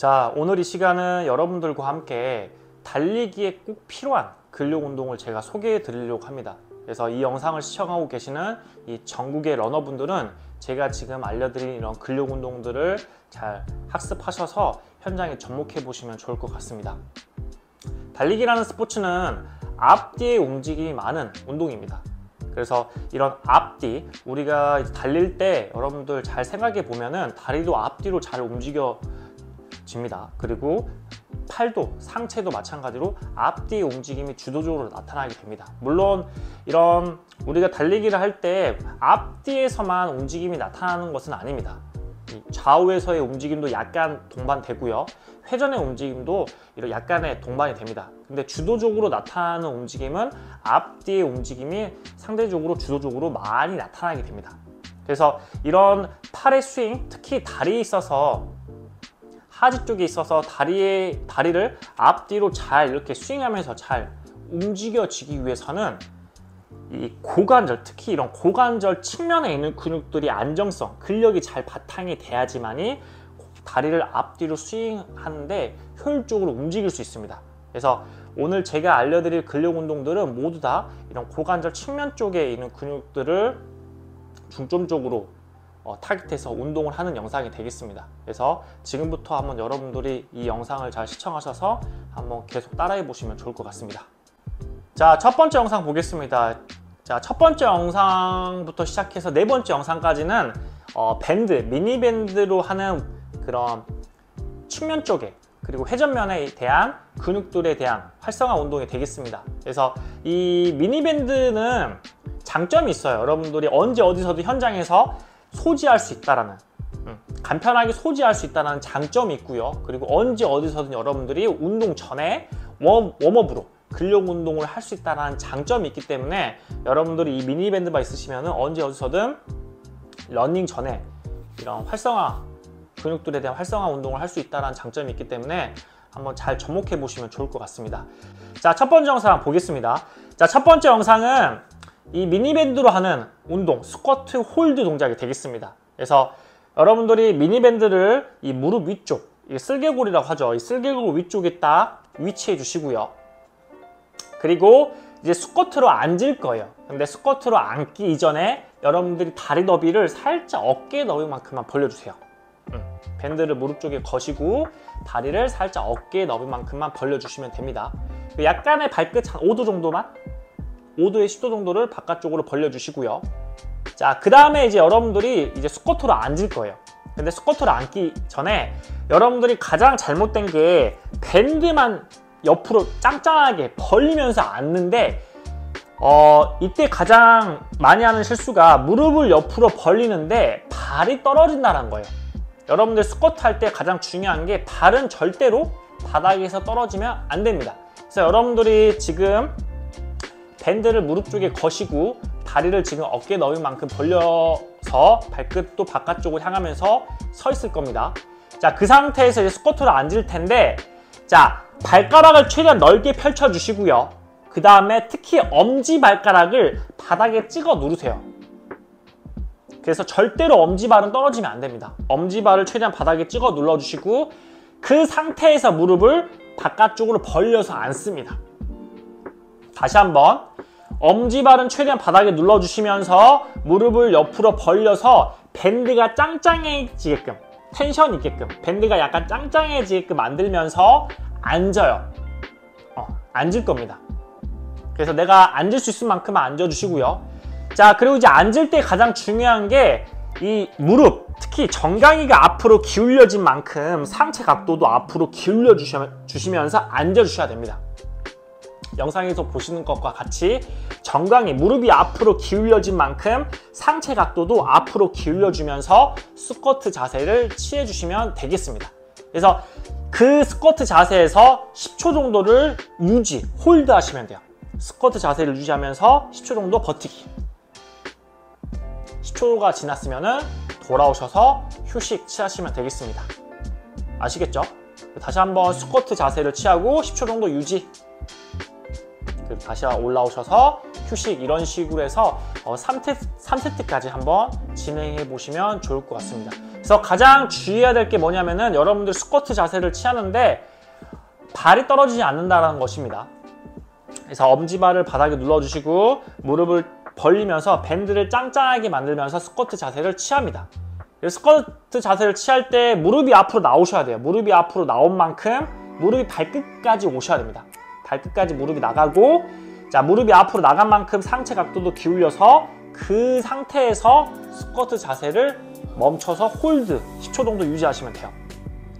자, 오늘 이 시간은 여러분들과 함께 달리기에 꼭 필요한 근력 운동을 제가 소개해 드리려고 합니다. 그래서 이 영상을 시청하고 계시는 이 전국의 러너분들은 제가 지금 알려드린 이런 근력 운동들을 잘 학습하셔서 현장에 접목해 보시면 좋을 것 같습니다. 달리기라는 스포츠는 앞뒤의 움직임이 많은 운동입니다. 그래서 이런 앞뒤, 우리가 달릴 때 여러분들 잘 생각해 보면은 다리도 앞뒤로 잘 움직여집니다. 그리고 팔도, 상체도 마찬가지로 앞뒤의 움직임이 주도적으로 나타나게 됩니다. 물론 이런 우리가 달리기를 할 때 앞뒤에서만 움직임이 나타나는 것은 아닙니다. 좌우에서의 움직임도 약간 동반되고요. 회전의 움직임도 약간의 동반이 됩니다. 근데 주도적으로 나타나는 움직임은 앞뒤의 움직임이 상대적으로 주도적으로 많이 나타나게 됩니다. 그래서 이런 팔의 스윙, 특히 다리에 있어서 하지 쪽에 있어서 다리를 앞뒤로 잘 이렇게 스윙하면서 잘 움직여지기 위해서는 이 고관절, 특히 이런 고관절 측면에 있는 근육들이 안정성, 근력이 잘 바탕이 돼야지만이 다리를 앞뒤로 스윙하는데 효율적으로 움직일 수 있습니다. 그래서 오늘 제가 알려드릴 근력 운동들은 모두 다 이런 고관절 측면 쪽에 있는 근육들을 중점적으로 타깃해서 운동을 하는 영상이 되겠습니다. 그래서 지금부터 한번 여러분들이 이 영상을 잘 시청하셔서 한번 계속 따라해 보시면 좋을 것 같습니다. 자, 첫 번째 영상 보겠습니다. 자, 첫 번째 영상부터 시작해서 네 번째 영상까지는 밴드, 미니 밴드로 하는 그런 측면 쪽에 그리고 회전면에 대한 근육들에 대한 활성화 운동이 되겠습니다. 그래서 이 미니 밴드는 장점이 있어요. 여러분들이 언제 어디서도 현장에서 소지할 수 있다라는 간편하게 소지할 수 있다는 장점이 있고요. 그리고 언제 어디서든 여러분들이 운동 전에 웜업으로 근력 운동을 할 수 있다는 장점이 있기 때문에 여러분들이 이 미니밴드만 있으시면 언제 어디서든 러닝 전에 이런 활성화 근육들에 대한 활성화 운동을 할 수 있다는 장점이 있기 때문에 한번 잘 접목해 보시면 좋을 것 같습니다. 자, 첫 번째 영상 보겠습니다. 자, 첫 번째 영상은 이 미니밴드로 하는 운동, 스쿼트 홀드 동작이 되겠습니다. 그래서 여러분들이 미니밴드를 이 무릎 위쪽, 이 쓸개골이라고 하죠. 이 쓸개골 위쪽에 딱 위치해 주시고요. 그리고 이제 스쿼트로 앉을 거예요. 근데 스쿼트로 앉기 이전에 여러분들이 다리 너비를 살짝 어깨 너비만큼만 벌려주세요. 밴드를 무릎 쪽에 거시고 다리를 살짝 어깨 너비만큼만 벌려주시면 됩니다. 약간의 발끝 한 5도 정도만, 5도에 10도 정도를 바깥쪽으로 벌려주시고요. 자, 그 다음에 이제 여러분들이 이제 스쿼트로 앉을 거예요. 근데 스쿼트로 앉기 전에 여러분들이 가장 잘못된 게 밴드만 옆으로 짱짱하게 벌리면서 앉는데 이때 가장 많이 하는 실수가 무릎을 옆으로 벌리는데 발이 떨어진다는 거예요. 여러분들 스쿼트 할 때 가장 중요한 게 발은 절대로 바닥에서 떨어지면 안 됩니다. 그래서 여러분들이 지금 밴드를 무릎 쪽에 거시고 다리를 지금 어깨 너비만큼 벌려서 발끝도 바깥쪽을 향하면서 서 있을 겁니다. 자, 그 상태에서 이제 스쿼트로 앉을 텐데, 자, 발가락을 최대한 넓게 펼쳐 주시고요. 그 다음에 특히 엄지발가락을 바닥에 찍어 누르세요. 그래서 절대로 엄지발은 떨어지면 안 됩니다. 엄지발을 최대한 바닥에 찍어 눌러 주시고 그 상태에서 무릎을 바깥쪽으로 벌려서 앉습니다. 다시 한번 엄지발은 최대한 바닥에 눌러 주시면서 무릎을 옆으로 벌려서 밴드가 짱짱해지게끔, 텐션 있게끔, 밴드가 약간 짱짱해지게끔 만들면서 앉아요. 앉을 겁니다. 그래서 내가 앉을 수 있을 만큼만 앉아주시고요. 자, 그리고 이제 앉을 때 가장 중요한 게 이 무릎, 특히 정강이가 앞으로 기울여진 만큼 상체 각도도 앞으로 기울여 주시면서 앉아주셔야 됩니다. 영상에서 보시는 것과 같이 정강이, 무릎이 앞으로 기울여진 만큼 상체 각도도 앞으로 기울여주면서 스쿼트 자세를 취해주시면 되겠습니다. 그래서 그 스쿼트 자세에서 10초 정도를 홀드 하시면 돼요. 스쿼트 자세를 유지하면서 10초 정도 버티기. 10초가 지났으면 돌아오셔서 휴식 취하시면 되겠습니다. 아시겠죠? 다시 한번 스쿼트 자세를 취하고 10초 정도 유지. 그리고 다시 올라오셔서 휴식, 이런 식으로 해서 3세트까지 한번 진행해 보시면 좋을 것 같습니다. 그래서 가장 주의해야 될 게 뭐냐면은 여러분들 스쿼트 자세를 취하는데 발이 떨어지지 않는다는 것입니다. 그래서 엄지발을 바닥에 눌러주시고 무릎을 벌리면서 밴드를 짱짱하게 만들면서 스쿼트 자세를 취합니다. 스쿼트 자세를 취할 때 무릎이 앞으로 나오셔야 돼요. 무릎이 앞으로 나온 만큼 무릎이 발끝까지 오셔야 됩니다. 발끝까지 무릎이 나가고, 자, 무릎이 앞으로 나간 만큼 상체 각도도 기울여서 그 상태에서 스쿼트 자세를 멈춰서 홀드 10초 정도 유지하시면 돼요.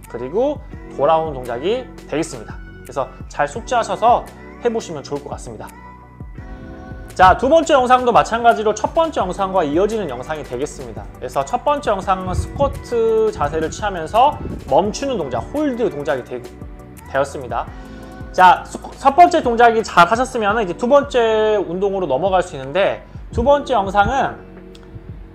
그리고 돌아오는 동작이 되겠습니다. 그래서 잘 숙지하셔서 해보시면 좋을 것 같습니다. 자, 두 번째 영상도 마찬가지로 첫 번째 영상과 이어지는 영상이 되겠습니다. 그래서 첫 번째 영상은 스쿼트 자세를 취하면서 멈추는 동작, 홀드 동작이 되었습니다. 자, 첫 번째 동작이 잘 하셨으면 이제 두 번째 운동으로 넘어갈 수 있는데, 두 번째 영상은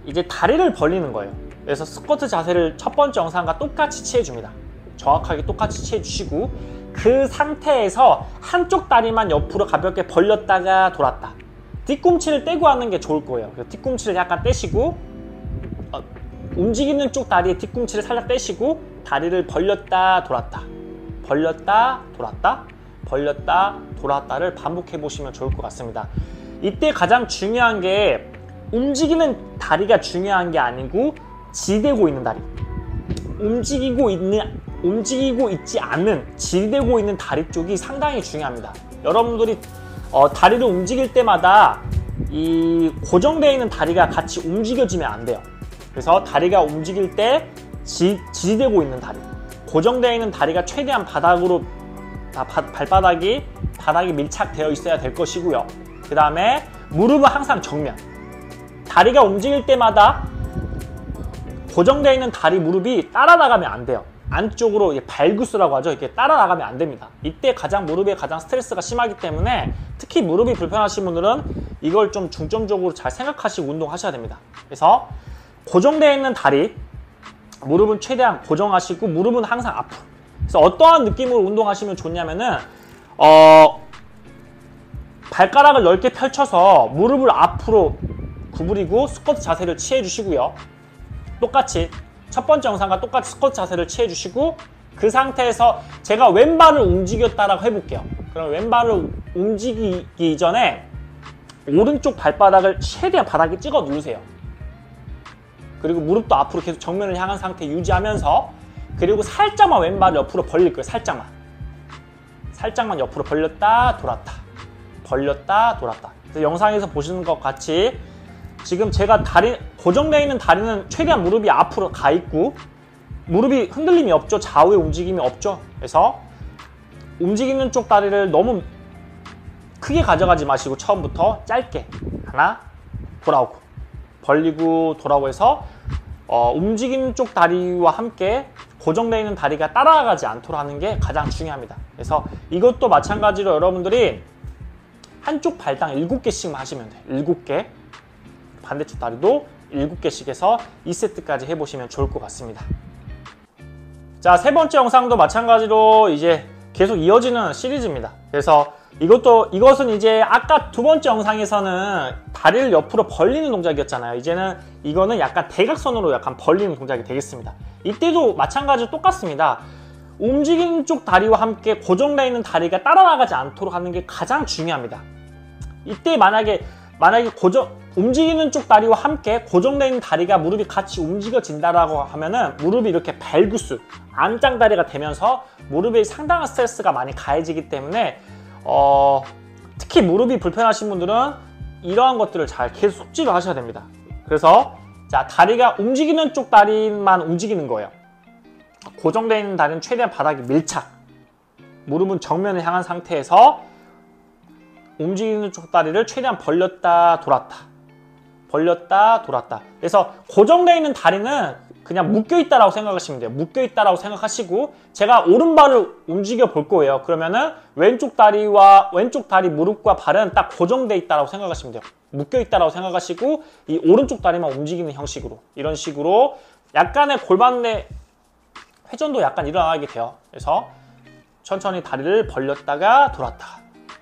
이제 다리를 벌리는 거예요. 그래서 스쿼트 자세를 첫 번째 영상과 똑같이 취해줍니다. 정확하게 똑같이 취해주시고, 그 상태에서 한쪽 다리만 옆으로 가볍게 벌렸다가 돌았다. 뒤꿈치를 떼고 하는 게 좋을 거예요. 뒤꿈치를 약간 떼시고, 움직이는 쪽 다리에 뒤꿈치를 살짝 떼시고, 다리를 벌렸다 돌았다, 벌렸다 돌았다, 벌렸다 돌았다를 반복해 보시면 좋을 것 같습니다. 이때 가장 중요한 게 움직이는 다리가 중요한 게 아니고 지대고 있는 다리, 움직이고 있지 않는 지대고 있는 다리 쪽이 상당히 중요합니다. 여러분들이 다리를 움직일 때마다 이 고정되어 있는 다리가 같이 움직여지면 안 돼요. 그래서 다리가 움직일 때 지지되고 있는 다리, 고정되어 있는 다리가 최대한 바닥으로 발바닥이 바닥에 밀착되어 있어야 될 것이고요. 그 다음에 무릎은 항상 정면, 다리가 움직일 때마다 고정되어 있는 다리 무릎이 따라 나가면 안 돼요. 안쪽으로 발구스라고 하죠. 이렇게 따라 나가면 안 됩니다. 이때 무릎에 가장 스트레스가 심하기 때문에 특히 무릎이 불편하신 분들은 이걸 좀 중점적으로 잘 생각하시고 운동하셔야 됩니다. 그래서 고정되어 있는 다리, 무릎은 최대한 고정하시고 무릎은 항상 앞으로. 그래서 어떠한 느낌으로 운동하시면 좋냐면은 발가락을 넓게 펼쳐서 무릎을 앞으로 구부리고 스쿼트 자세를 취해 주시고요. 똑같이 첫 번째 영상과 똑같이 스쿼트 자세를 취해 주시고, 그 상태에서 제가 왼발을 움직였다라고 해볼게요. 그럼 왼발을 움직이기 전에 오른쪽 발바닥을 최대한 바닥에 찍어 누르세요. 그리고 무릎도 앞으로 계속 정면을 향한 상태 유지하면서, 그리고 살짝만 왼발을 옆으로 벌릴 거예요. 살짝만 옆으로 벌렸다 돌았다, 벌렸다 돌았다. 그래서 영상에서 보시는 것 같이 지금 제가 고정되어 있는 다리는 최대한 무릎이 앞으로 가 있고 무릎이 흔들림이 없죠. 좌우의 움직임이 없죠. 그래서 움직이는 쪽 다리를 너무 크게 가져가지 마시고 처음부터 짧게 하나, 돌아오고, 벌리고 돌아오고 해서 움직이는 쪽 다리와 함께 고정되어 있는 다리가 따라가지 않도록 하는 게 가장 중요합니다. 그래서 이것도 마찬가지로 여러분들이 한쪽 발당 7개씩만 하시면 돼요. 7개. 반대쪽 다리도 7개씩 해서 2세트까지 해보시면 좋을 것 같습니다. 자, 세 번째 영상도 마찬가지로 이제 계속 이어지는 시리즈입니다. 그래서 이것은 이제 아까 두 번째 영상에서는 다리를 옆으로 벌리는 동작이었잖아요. 이거는 약간 대각선으로 약간 벌리는 동작이 되겠습니다. 이때도 마찬가지로 똑같습니다. 움직이는 쪽 다리와 함께 고정되어 있는 다리가 따라나가지 않도록 하는 게 가장 중요합니다. 이때 만약에 움직이는 쪽 다리와 함께 고정되어 있는 다리가 무릎이 같이 움직여진다라고 하면은 무릎이 이렇게 발구스, 안짱다리가 되면서 무릎에 상당한 스트레스가 많이 가해지기 때문에 특히 무릎이 불편하신 분들은 이러한 것들을 잘 계속 숙지를 하셔야 됩니다. 그래서 자, 다리가 움직이는 쪽 다리만 움직이는 거예요. 고정되어 있는 다리는 최대한 바닥에 밀착, 무릎은 정면을 향한 상태에서 움직이는 쪽 다리를 최대한 벌렸다 돌았다, 벌렸다 돌았다. 그래서 고정되어 있는 다리는 그냥 묶여있다라고 생각하시면 돼요. 묶여있다라고 생각하시고, 제가 오른발을 움직여 볼 거예요. 그러면은 왼쪽 다리 무릎과 발은 딱 고정되어 있다라고 생각하시면 돼요. 묶여있다라고 생각하시고, 이 오른쪽 다리만 움직이는 형식으로, 이런 식으로 약간의 골반 내 회전도 약간 일어나게 돼요. 그래서 천천히 다리를 벌렸다가 돌았다.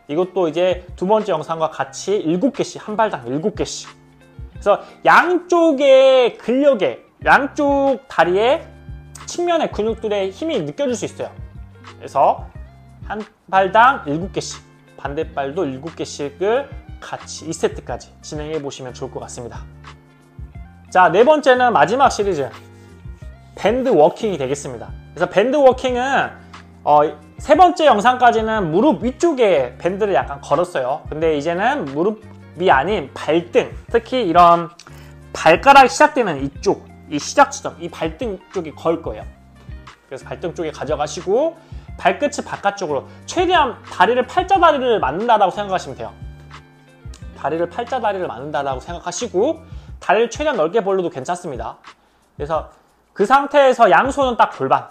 이것도 이제 두 번째 영상과 같이 7개씩, 한 발당 7개씩. 그래서 양쪽의 근력에 양쪽 다리의 측면의 근육들의 힘이 느껴질 수 있어요. 그래서 한 발당 7개씩, 반대발도 7개씩을 같이 2세트까지 진행해 보시면 좋을 것 같습니다. 자, 네 번째는 마지막 시리즈 밴드 워킹이 되겠습니다. 그래서 밴드 워킹은 세 번째 영상까지는 무릎 위쪽에 밴드를 약간 걸었어요. 근데 이제는 무릎이 아닌 발등, 특히 이런 발가락이 시작되는 이쪽, 이 시작 지점, 이 발등 쪽에 걸 거예요. 그래서 발등 쪽에 가져가시고 발끝이 바깥쪽으로, 최대한 다리를 팔자다리를 맞는다라고 생각하시면 돼요. 다리를 팔자다리를 맞는다라고 생각하시고 다리를 최대한 넓게 벌려도 괜찮습니다. 그래서 그 상태에서 양손은 딱 골반.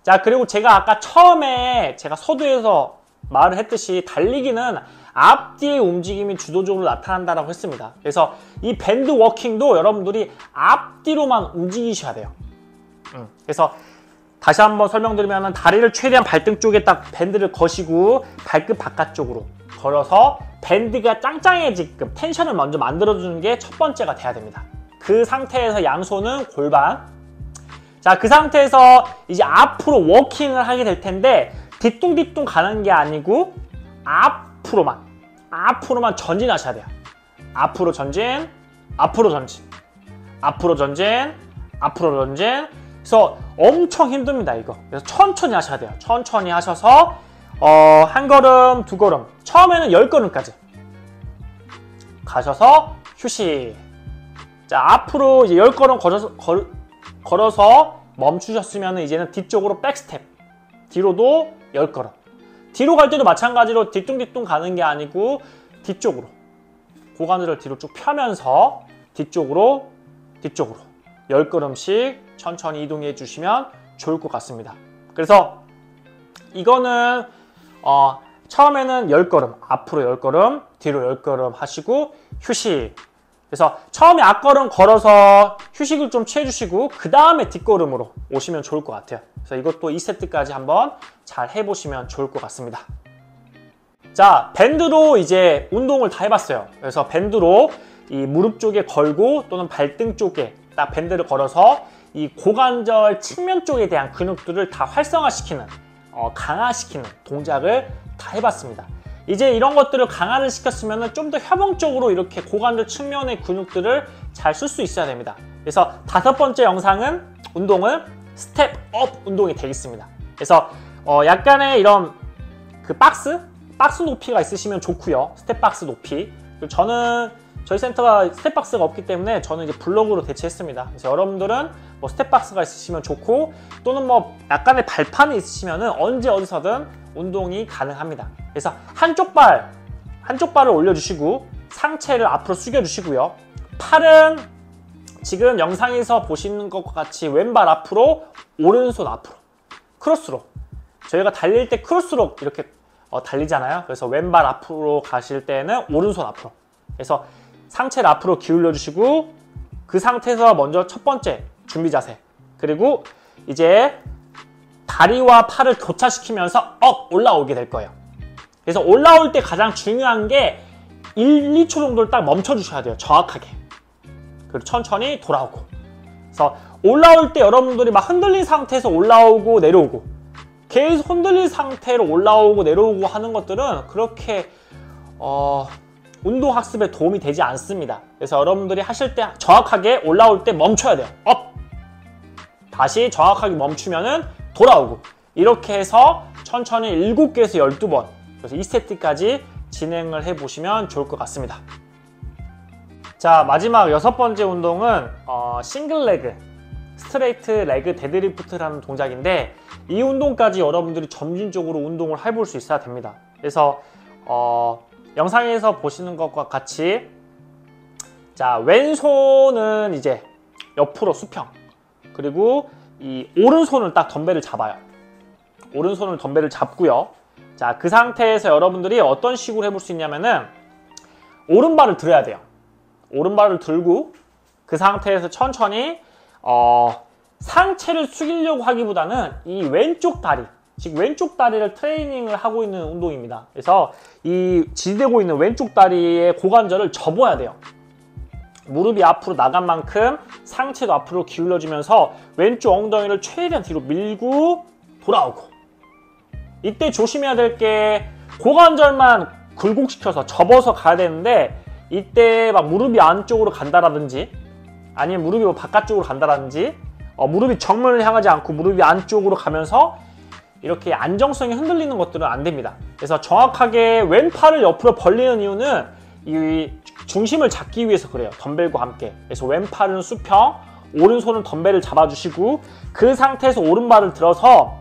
자, 그리고 제가 아까 처음에 제가 서두에서 말을 했듯이 달리기는 앞뒤의 움직임이 주도적으로 나타난다라고 했습니다. 그래서 이 밴드 워킹도 여러분들이 앞뒤로만 움직이셔야 돼요. 그래서 다시 한번 설명드리면 다리를 최대한 발등 쪽에 딱 밴드를 거시고 발끝 바깥쪽으로 걸어서 밴드가 짱짱해지게끔 텐션을 먼저 만들어주는 게 첫 번째가 돼야 됩니다. 그 상태에서 양손은 골반. 자, 그 상태에서 이제 앞으로 워킹을 하게 될 텐데 뒤뚱뒤뚱 가는 게 아니고 앞으로만 전진하셔야 돼요. 앞으로 전진, 앞으로 전진, 앞으로 전진, 앞으로 전진. 그래서 엄청 힘듭니다, 이거. 그래서 천천히 하셔야 돼요. 천천히 하셔서 한 걸음, 두 걸음, 처음에는 10걸음까지 가셔서 휴식. 자, 앞으로 이제 10걸음 걸어서 멈추셨으면 이제는 뒤쪽으로 백스텝, 뒤로도 10걸음. 뒤로 갈 때도 마찬가지로 뒤뚱뒤뚱 가는 게 아니고 뒤쪽으로, 고관절을 뒤로 쭉 펴면서 뒤쪽으로 10걸음씩 천천히 이동해 주시면 좋을 것 같습니다. 그래서 이거는 처음에는 10걸음, 앞으로 10걸음, 뒤로 10걸음 하시고 휴식. 그래서 처음에 앞걸음 걸어서 휴식을 좀 취해주시고 그 다음에 뒷걸음으로 오시면 좋을 것 같아요. 그래서 이것도 2세트까지 한번 잘 해보시면 좋을 것 같습니다. 자, 밴드로 이제 운동을 다 해봤어요. 그래서 밴드로 이 무릎 쪽에 걸고 또는 발등 쪽에 딱 밴드를 걸어서 이 고관절 측면 쪽에 대한 근육들을 다 활성화시키는, 강화시키는 동작을 다 해봤습니다. 이제 이런 것들을 강화를 시켰으면 좀 더 협응적으로 이렇게 고관절 측면의 근육들을 잘 쓸 수 있어야 됩니다. 그래서 5번째 영상은 운동은 스텝업 운동이 되겠습니다. 그래서 약간의 이런 그 박스 높이가 있으시면 좋고요. 스텝박스 높이. 저는 저희 센터가 스텝박스가 없기 때문에 저는 이제 블록으로 대체했습니다. 그래서 여러분들은 뭐 스텝박스가 있으시면 좋고 또는 뭐 약간의 발판이 있으시면 언제 어디서든 운동이 가능합니다. 그래서 한쪽 발을 올려주시고 상체를 앞으로 숙여주시고요. 팔은 지금 영상에서 보시는 것과 같이 왼발 앞으로, 오른손 앞으로, 크로스로. 저희가 달릴 때 크로스로 이렇게 달리잖아요. 그래서 왼발 앞으로 가실 때는 오른손 앞으로. 그래서 상체를 앞으로 기울여 주시고 그 상태에서 먼저 첫 번째 준비 자세. 그리고 이제 다리와 팔을 교차시키면서 업 올라오게 될 거예요. 그래서 올라올 때 가장 중요한 게 1, 2초 정도를 딱 멈춰 주셔야 돼요. 정확하게. 그리고 천천히 돌아오고. 그래서 올라올 때 여러분들이 막 흔들린 상태에서 올라오고 내려오고 계속 흔들린 상태로 올라오고 내려오고 하는 것들은 그렇게 운동 학습에 도움이 되지 않습니다. 그래서 여러분들이 하실 때 정확하게 올라올 때 멈춰야 돼요. 업! 다시 정확하게 멈추면은 돌아오고. 이렇게 해서 천천히 7개에서 12번, 그래서 2세트까지 진행을 해보시면 좋을 것 같습니다. 자, 마지막 6번째 운동은 싱글 레그, 스트레이트 레그 데드리프트라는 동작인데 이 운동까지 여러분들이 점진적으로 운동을 해볼 수 있어야 됩니다. 그래서 영상에서 보시는 것과 같이 자, 왼손은 이제 옆으로 수평, 그리고 이 오른손을 딱 덤벨을 잡아요. 오른손을 덤벨을 잡고요. 자, 그 상태에서 여러분들이 어떤 식으로 해볼 수 있냐면은 오른발을 들어야 돼요. 오른발을 들고 그 상태에서 천천히 상체를 숙이려고 하기보다는 이 왼쪽 다리, 즉 왼쪽 다리를 트레이닝을 하고 있는 운동입니다. 그래서 이 지지되고 있는 왼쪽 다리의 고관절을 접어야 돼요. 무릎이 앞으로 나간 만큼 상체도 앞으로 기울여주면서 왼쪽 엉덩이를 최대한 뒤로 밀고 돌아오고, 이때 조심해야 될 게 고관절만 굴곡시켜서 접어서 가야 되는데, 이때 막 무릎이 안쪽으로 간다라든지 아니면 무릎이 뭐 바깥쪽으로 간다라든지 무릎이 정면을 향하지 않고 무릎이 안쪽으로 가면서 이렇게 안정성이 흔들리는 것들은 안 됩니다. 그래서 정확하게 왼팔을 옆으로 벌리는 이유는 이 중심을 잡기 위해서 그래요. 덤벨과 함께. 그래서 왼팔은 수평, 오른손은 덤벨을 잡아주시고, 그 상태에서 오른발을 들어서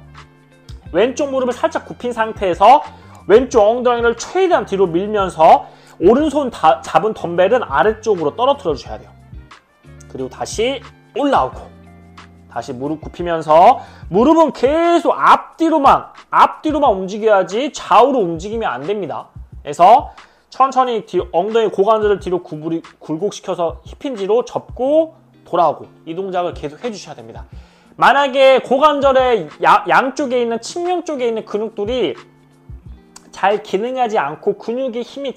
왼쪽 무릎을 살짝 굽힌 상태에서 왼쪽 엉덩이를 최대한 뒤로 밀면서 오른손 잡은 덤벨은 아래쪽으로 떨어뜨려 주셔야 돼요. 그리고 다시 올라오고, 다시 무릎 굽히면서 무릎은 계속 앞뒤로만 움직여야지 좌우로 움직이면 안 됩니다. 그래서 천천히 엉덩이 고관절을 뒤로 굴곡시켜서 힙힌지로 접고 돌아오고, 이 동작을 계속 해주셔야 됩니다. 만약에 고관절의 양쪽에 있는 측면 쪽에 있는 근육들이 잘 기능하지 않고 근육의 힘이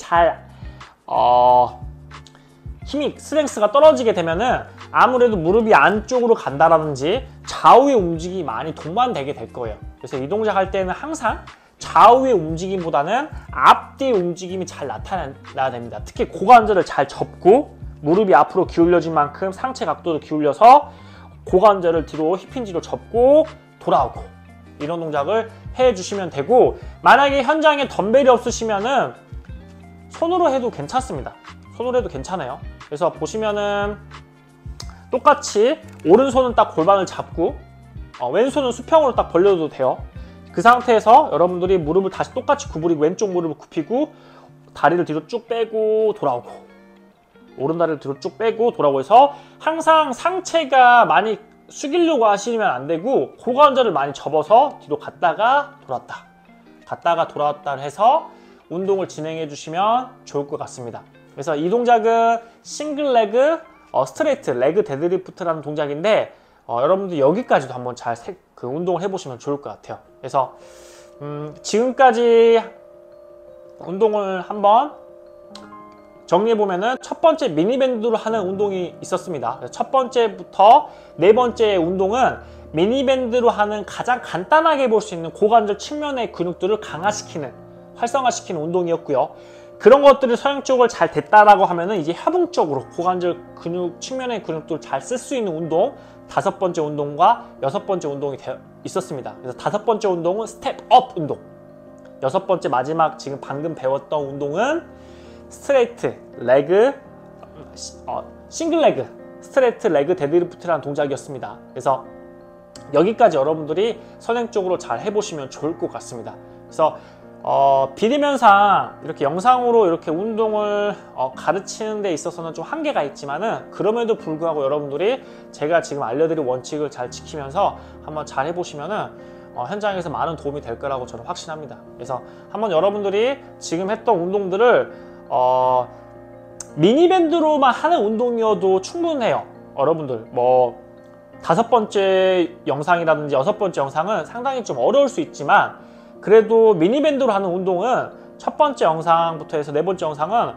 스트렝스가 떨어지게 되면은 아무래도 무릎이 안쪽으로 간다라든지 좌우의 움직임이 많이 동반되게 될 거예요. 그래서 이 동작 할 때는 항상 좌우의 움직임보다는 앞뒤의 움직임이 잘 나타나야 됩니다. 특히 고관절을 잘 접고 무릎이 앞으로 기울여진 만큼 상체 각도를 기울여서 고관절을 뒤로 힙힌지로 접고 돌아오고, 이런 동작을 해주시면 되고, 만약에 현장에 덤벨이 없으시면은 손으로 해도 괜찮습니다. 손으로 해도 괜찮아요. 그래서 보시면은 똑같이 오른손은 딱 골반을 잡고 왼손은 수평으로 딱 벌려도 돼요. 그 상태에서 여러분들이 무릎을 다시 똑같이 구부리고 왼쪽 무릎을 굽히고 다리를 뒤로 쭉 빼고 돌아오고, 오른다리를 뒤로 쭉 빼고 돌아오고 해서 항상 상체가 많이 숙이려고 하시면 안 되고 고관절을 많이 접어서 뒤로 갔다가 돌았다, 갔다가 돌아왔다 해서 운동을 진행해 주시면 좋을 것 같습니다. 그래서 이 동작은 싱글 레그 스트레이트 레그 데드리프트라는 동작인데 여러분들 여기까지도 한번 잘 운동을 해보시면 좋을 것 같아요. 그래서 지금까지 운동을 한번 정리해보면은 첫 번째 미니밴드로 하는 운동이 있었습니다. 첫 번째부터 네 번째 운동은 미니밴드로 하는 가장 간단하게 볼 수 있는 고관절 측면의 근육들을 강화시키는, 활성화시키는 운동이었고요. 그런 것들이 서양 쪽을 잘 됐다라고 하면은 이제 협응적으로 고관절 근육 측면의 근육들을 잘 쓸 수 있는 운동, 다섯 번째 운동과 여섯 번째 운동이 있었습니다. 그래서 다섯 번째 운동은 스텝업 운동, 여섯 번째 마지막 지금 방금 배웠던 운동은 스트레이트 레그 싱글 레그 스트레이트 레그 데드리프트라는 동작이었습니다. 그래서 여기까지 여러분들이 선행적으로 잘 해보시면 좋을 것 같습니다. 그래서 비대면상 이렇게 영상으로 이렇게 운동을 가르치는 데 있어서는 좀 한계가 있지만은, 그럼에도 불구하고 여러분들이 제가 지금 알려드린 원칙을 잘 지키면서 한번 잘 해보시면은 현장에서 많은 도움이 될 거라고 저는 확신합니다. 그래서 한번 여러분들이 지금 했던 운동들을 미니밴드로만 하는 운동이어도 충분해요. 여러분들 뭐 다섯 번째 영상이라든지 여섯 번째 영상은 상당히 좀 어려울 수 있지만, 그래도 미니밴드로 하는 운동은 첫 번째 영상부터 해서 네 번째 영상은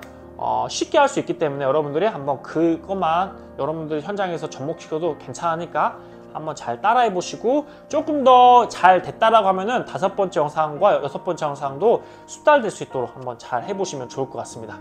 쉽게 할 수 있기 때문에 여러분들이 한번 그것만 여러분들 현장에서 접목시켜도 괜찮으니까 한번 잘 따라해 보시고, 조금 더 잘 됐다라고 하면은 다섯 번째 영상과 여섯 번째 영상도 숙달될 수 있도록 한번 잘 해보시면 좋을 것 같습니다.